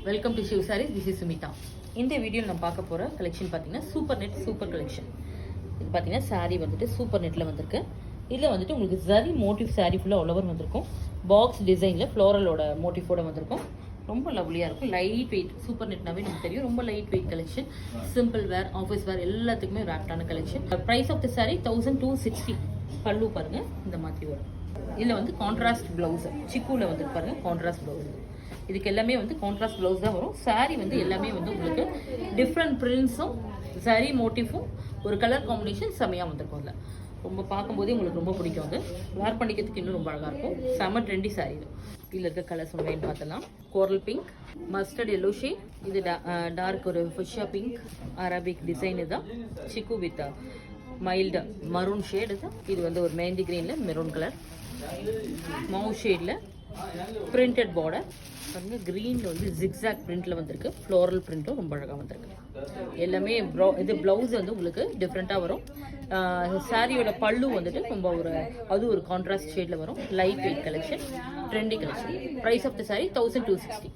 Welcome to Shiv Sarees. This is Sumitha. இந்த வீடியோவில் நம்ம பார்க்க போகிற கலெக்ஷன் பார்த்தீங்கன்னா சூப்பர் நெட் சூப்பர் கலெக்ஷன். இது பார்த்தீங்கன்னா சாரீ வந்துட்டு சூப்பர் நெட்டில் வந்திருக்கு. இதில் வந்துட்டு உங்களுக்கு ஜரி மோட்டிவ் சாரீ ஃபுல்லாக உள்ளவர் வந்திருக்கும். பாக்ஸ் டிசைனில் ஃப்ளோரலோட மோட்டிவோட வந்திருக்கும். ரொம்ப லவ்லியாக இருக்கும். Light weight. சூப்பர் நெட்னாவே நமக்கு தெரியும், ரொம்ப light weight collection. Simple wear, office wear எல்லாத்துக்குமே ஒரு ஆப்டான collection. Price of the sari 1260. பல்லு பாருங்கள் இந்த மாதிரி வரும். இதில் வந்து கான்ட்ராஸ்ட் ப்ளவுஸ் சிக்கூவில் வந்து பாருங்கள், கான்ட்ராஸ்ட் ப்ளவுஸ். இதுக்கு எல்லாமே வந்து கான்ட்ராஸ்ட் ப்ளவுஸ் தான் வரும். சாரீ வந்து எல்லாமே வந்து உங்களுக்கு டிஃப்ரெண்ட் பிரிண்ட்ஸும் சாரீ மோட்டிஃபும் ஒரு கலர் காம்பினேஷன் செமையாக வந்திருக்கும். அதில் ரொம்ப பார்க்கும்போதே உங்களுக்கு ரொம்ப பிடிக்கும். அது வேர் பண்ணிக்கிறதுக்கு இன்னும் ரொம்ப அழகாக இருக்கும். செம்ம ட்ரெண்டி சாரீ இது. இதில் இருக்க கலர்ஸ் ஒன்றைன்னு பார்த்தலாம். கோரல் பிங்க், மஸ்டர்ட் எல்லோ ஷேட், இது டார்க் ஒரு ஃபுஷா பிங்க், அரபிக் டிசைன். இதுதான் சிக்கு வித் மைல்டு மரூன் ஷேட். இது வந்து ஒரு மெஹந்தி கிரீனில் மெரூன் கலர், மவு ஷேடில் பிரிண்டட் பார்டர் பாருங்க. க்ரீனில் வந்து ஜிக்ஸாக் பிரிண்டில் வந்திருக்கு. ஃப்ளோரல் பிரிண்ட்டும் ரொம்ப அழகாக வந்திருக்கு. எல்லாமே இது ப்ளவுஸ் வந்து உங்களுக்கு டிஃப்ரெண்ட்டாக வரும். சாரியோட பல்லு வந்துட்டு ரொம்ப அது ஒரு கான்ட்ராஸ்ட் ஷேடில் வரும். Light weight collection, trendy collection. Price of the sari 1260.